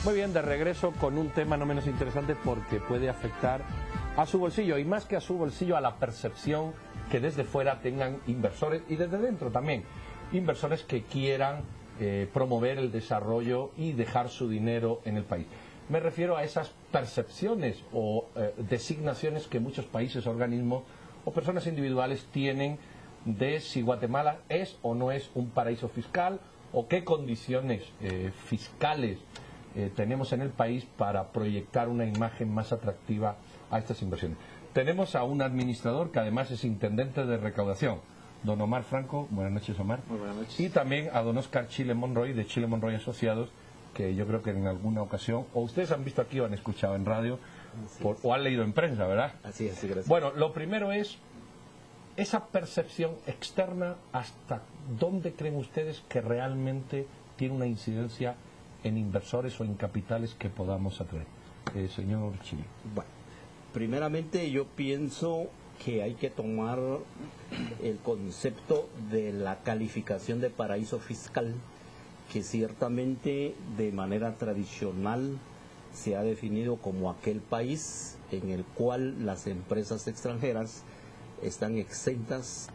Muy bien, de regreso con un tema no menos interesante porque puede afectar a su bolsillo y más que a su bolsillo, a la percepción que desde fuera tengan inversores y desde dentro también, inversores que quieran promover el desarrollo y dejar su dinero en el país. Me refiero a esas percepciones o designaciones que muchos países, organismos o personas individuales tienen de si Guatemala es o no es un paraíso fiscal o qué condiciones fiscales tenemos en el país para proyectar una imagen más atractiva a estas inversiones. Tenemos a un administrador que además es intendente de recaudación, don Omar Franco. Buenas noches, Omar. Muy buenas noches. Y también a don Oscar Chile Monroy, de Chile Monroy Asociados, que yo creo que en alguna ocasión, o ustedes han visto aquí o han escuchado en radio, o han leído en prensa, ¿verdad? Así es, sí, gracias. Bueno, lo primero es esa percepción externa, ¿hasta dónde creen ustedes que realmente tiene una incidencia en inversores o en capitales que podamos atraer? Señor Chile. Bueno, primeramente yo pienso que hay que tomar el concepto de la calificación de paraíso fiscal, que ciertamente de manera tradicional se ha definido como aquel país en el cual las empresas extranjeras están exentas,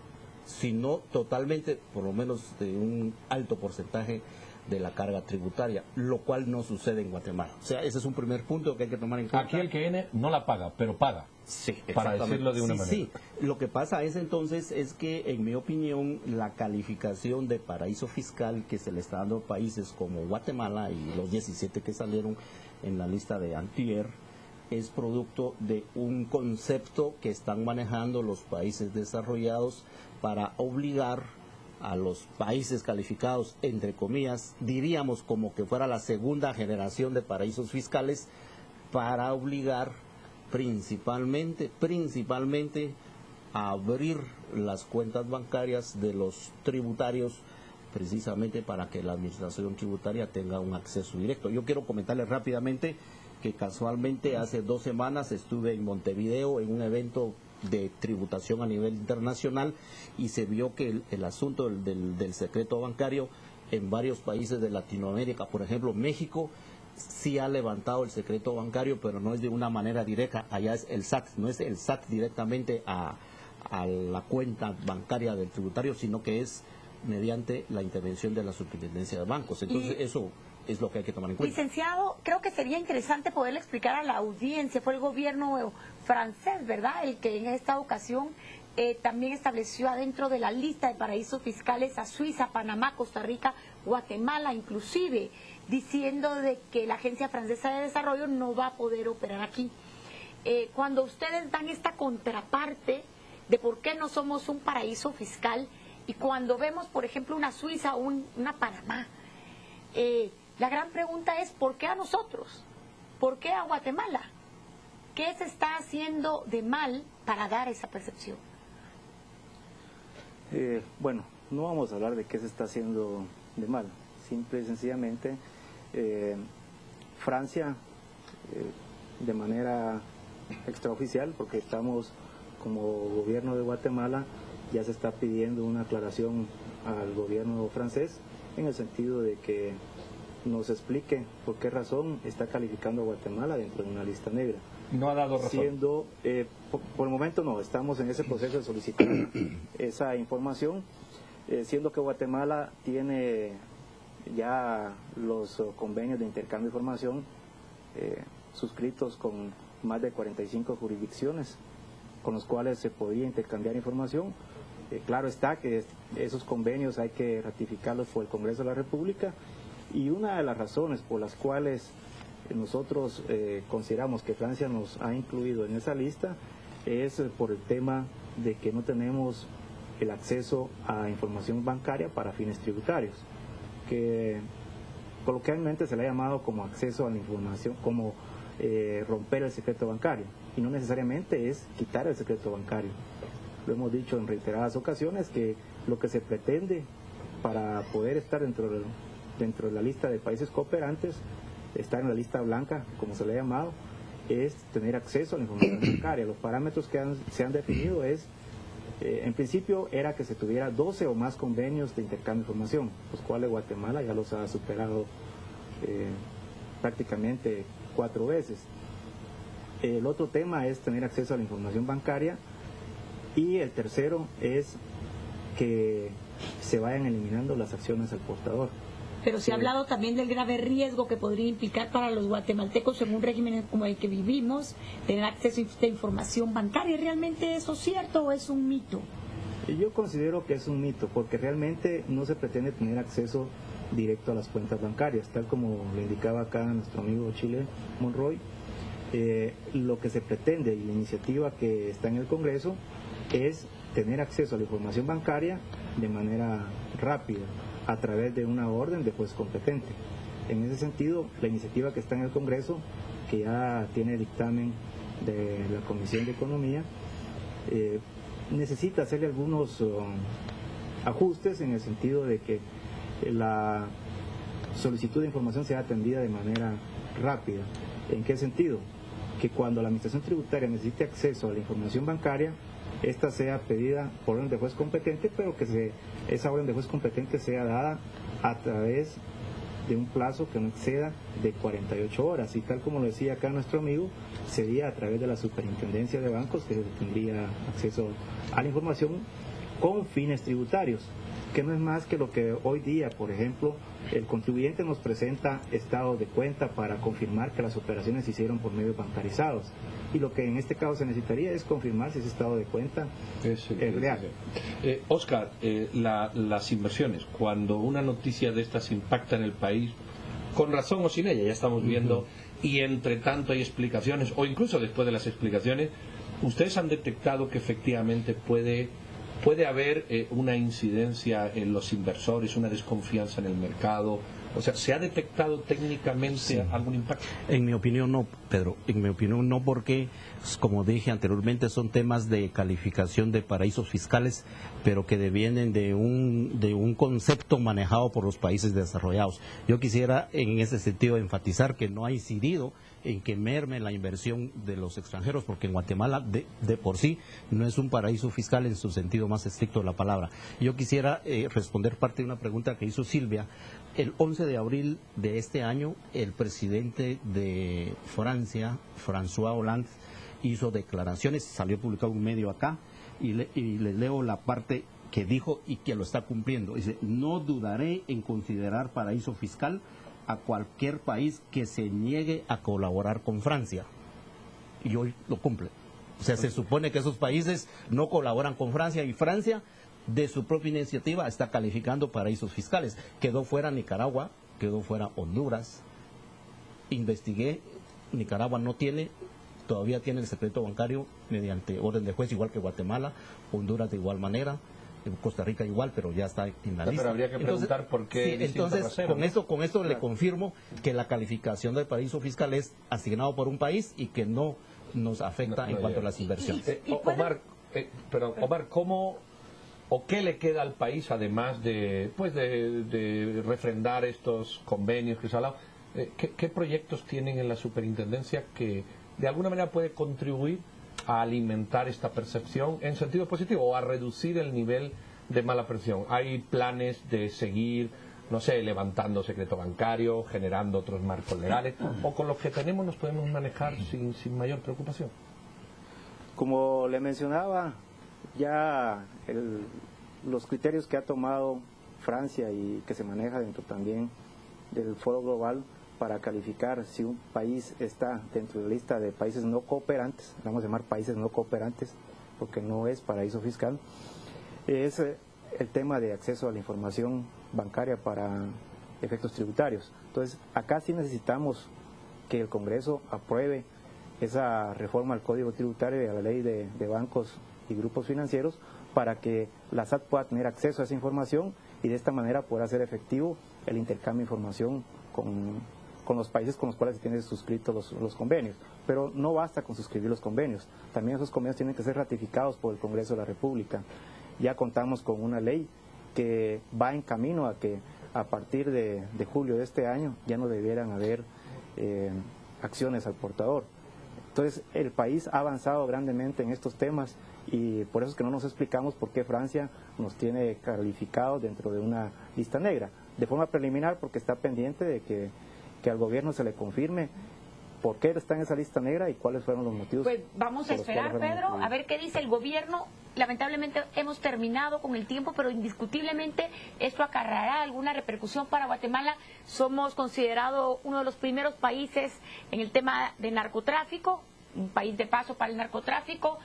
si no totalmente, por lo menos de un alto porcentaje de la carga tributaria, lo cual no sucede en Guatemala. O sea, ese es un primer punto que hay que tomar en cuenta. Aquí el que viene no la paga, pero paga. Sí, para decirlo de una manera. Sí, lo que pasa es entonces es que, en mi opinión, la calificación de paraíso fiscal que se le está dando a países como Guatemala y los 17 que salieron en la lista de antier, es producto de un concepto que están manejando los países desarrollados para obligar a los países calificados, entre comillas, diríamos como que fuera la segunda generación de paraísos fiscales, para obligar principalmente a abrir las cuentas bancarias de los tributarios, precisamente para que la administración tributaria tenga un acceso directo. Yo quiero comentarles rápidamente que casualmente hace 2 semanas estuve en Montevideo en un evento de tributación a nivel internacional y se vio que el asunto del secreto bancario en varios países de Latinoamérica, por ejemplo México, sí ha levantado el secreto bancario, pero no es de una manera directa. Allá es el SAT, no es el SAT directamente a la cuenta bancaria del tributario, sino que es mediante la intervención de la Superintendencia de Bancos. Entonces eso es lo que hay que tomar en cuenta. Licenciado, creo que sería interesante poderle explicar a la audiencia, fue el gobierno francés, ¿verdad?, el que en esta ocasión también estableció adentro de la lista de paraísos fiscales a Suiza, Panamá, Costa Rica, Guatemala, inclusive, diciendo de que la Agencia Francesa de Desarrollo no va a poder operar aquí. Cuando ustedes dan esta contraparte de por qué no somos un paraíso fiscal, y cuando vemos, por ejemplo, una Suiza o una Panamá, la gran pregunta es, ¿por qué a nosotros? ¿Por qué a Guatemala? ¿Qué se está haciendo de mal para dar esa percepción? Bueno, no vamos a hablar de qué se está haciendo de mal. Simple y sencillamente, Francia, de manera extraoficial, porque estamos como gobierno de Guatemala, ya se está pidiendo una aclaración al gobierno francés en el sentido de que nos explique por qué razón está calificando a Guatemala dentro de una lista negra. No ha dado razón. Siendo, por el momento no, estamos en ese proceso de solicitar esa información, siendo que Guatemala tiene ya los convenios de intercambio de información suscritos con más de 45 jurisdicciones, con los cuales se podría intercambiar información. Claro está que esos convenios hay que ratificarlos por el Congreso de la República, y una de las razones por las cuales nosotros consideramos que Francia nos ha incluido en esa lista es por el tema de que no tenemos el acceso a información bancaria para fines tributarios, que coloquialmente se le ha llamado como acceso a la información, como romper el secreto bancario, y no necesariamente es quitar el secreto bancario. Lo hemos dicho en reiteradas ocasiones que lo que se pretende para poder estar dentro de la lista de países cooperantes, estar en la lista blanca, como se le ha llamado, es tener acceso a la información bancaria. Los parámetros que se han definido es, en principio, era que se tuviera 12 o más convenios de intercambio de información, los cuales Guatemala ya los ha superado prácticamente 4 veces. El otro tema es tener acceso a la información bancaria, y el tercero es que se vayan eliminando las acciones al portador. Pero se ha hablado también del grave riesgo que podría implicar para los guatemaltecos en un régimen como el que vivimos, tener acceso a esta información bancaria. ¿Realmente eso es cierto o es un mito? Yo considero que es un mito, porque realmente no se pretende tener acceso directo a las cuentas bancarias, tal como le indicaba acá nuestro amigo Chile Monroy. Lo que se pretende, y la iniciativa que está en el Congreso, es tener acceso a la información bancaria de manera rápida, a través de una orden de juez competente. En ese sentido, la iniciativa que está en el Congreso, que ya tiene dictamen de la Comisión de Economía, necesita hacerle algunos ajustes, en el sentido de que la solicitud de información sea atendida de manera rápida. ¿En qué sentido? Que cuando la Administración Tributaria necesite acceso a la información bancaria, esta sea pedida por orden de juez competente, pero que esa orden de juez competente sea dada a través de un plazo que no exceda de 48 horas. Y tal como lo decía acá nuestro amigo, sería a través de la Superintendencia de Bancos que tendría acceso a la información con fines tributarios, que no es más que lo que hoy día, por ejemplo, el contribuyente nos presenta estado de cuenta para confirmar que las operaciones se hicieron por medios bancarizados, y lo que en este caso se necesitaría es confirmar si ese estado de cuenta es real. Óscar, las inversiones, cuando una noticia de estas impacta en el país, con razón o sin ella, ya estamos viendo, y entre tanto hay explicaciones, o incluso después de las explicaciones, ustedes han detectado que efectivamente puede haber una incidencia en los inversores, una desconfianza en el mercado. O sea, ¿se ha detectado técnicamente algún impacto? En mi opinión no, Pedro. En mi opinión no, porque, como dije anteriormente, son temas de calificación de paraísos fiscales, pero que devienen de un concepto manejado por los países desarrollados. Yo quisiera en ese sentido enfatizar que no ha incidido en que merme la inversión de los extranjeros, porque en Guatemala de por sí no es un paraíso fiscal en su sentido más estricto de la palabra. Yo quisiera responder parte de una pregunta que hizo Silvia. El 11 de abril de este año, el presidente de Francia, François Hollande, hizo declaraciones, salió publicado un medio acá, y le leo la parte que dijo y que lo está cumpliendo. Dice: no dudaré en considerar paraíso fiscal a cualquier país que se niegue a colaborar con Francia. Y hoy lo cumple. O sea, se supone que esos países no colaboran con Francia, y Francia, de su propia iniciativa, está calificando paraísos fiscales. Quedó fuera Nicaragua, quedó fuera Honduras. Investigué, Nicaragua no tiene, todavía tiene el secreto bancario mediante orden de juez, igual que Guatemala, Honduras de igual manera, Costa Rica igual, pero ya está en la lista. Pero habría que preguntar por qué. Sí, entonces, con esto le confirmo que la calificación del paraíso fiscal es asignado por un país y que no nos afecta en cuanto a las inversiones. Omar, ¿cómo o qué le queda al país, además de refrendar estos convenios que se ha hablado? ¿Qué proyectos tienen en la superintendencia que de alguna manera puede contribuir a alimentar esta percepción en sentido positivo o a reducir el nivel de mala percepción? ¿Hay planes de seguir, no sé, levantando secreto bancario, generando otros marcos legales, o con los que tenemos nos podemos manejar sin mayor preocupación? Como le mencionaba, ya los criterios que ha tomado Francia y que se maneja dentro también del Foro Global para calificar si un país está dentro de la lista de países no cooperantes, vamos a llamar países no cooperantes porque no es paraíso fiscal, es el tema de acceso a la información bancaria para efectos tributarios. Entonces, acá sí necesitamos que el Congreso apruebe esa reforma al Código Tributario y a la Ley de Bancos y Grupos Financieros para que la SAT pueda tener acceso a esa información y de esta manera poder hacer efectivo el intercambio de información con los países con los cuales se tienen suscritos los convenios. Pero no basta con suscribir los convenios, también esos convenios tienen que ser ratificados por el Congreso de la República. Ya contamos con una ley que va en camino a que a partir de julio de este año ya no debieran haber acciones al portador. Entonces el país ha avanzado grandemente en estos temas y por eso es que no nos explicamos por qué Francia nos tiene calificados dentro de una lista negra. De forma preliminar porque está pendiente de que que al gobierno se le confirme por qué está en esa lista negra y cuáles fueron los motivos. Pues vamos a por los cuales esperar, fueron Pedro, incluidos. a ver qué dice el gobierno. Lamentablemente hemos terminado con el tiempo, pero indiscutiblemente esto acarreará alguna repercusión para Guatemala. Somos considerados uno de los primeros países en el tema de narcotráfico, un país de paso para el narcotráfico,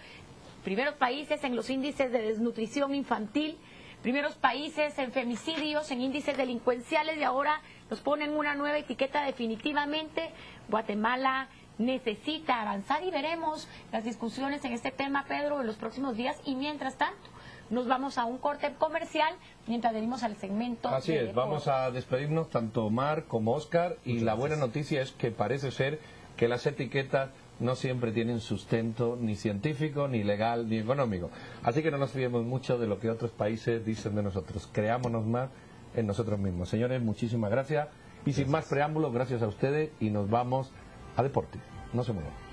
primeros países en los índices de desnutrición infantil, primeros países en femicidios, en índices delincuenciales, y ahora nos ponen una nueva etiqueta. Definitivamente Guatemala necesita avanzar y veremos las discusiones en este tema, Pedro, en los próximos días. Y mientras tanto, nos vamos a un corte comercial mientras venimos al segmento. Así de es, vamos deportes. a despedirnos tanto Omar como Oscar, y la buena noticia es que parece ser que las etiquetas no siempre tienen sustento ni científico, ni legal, ni económico. Así que no nos fiemos mucho de lo que otros países dicen de nosotros. Creámonos más en nosotros mismos. Señores, muchísimas gracias. Y sin más preámbulos, gracias a ustedes, y nos vamos a deporte. No se muevan.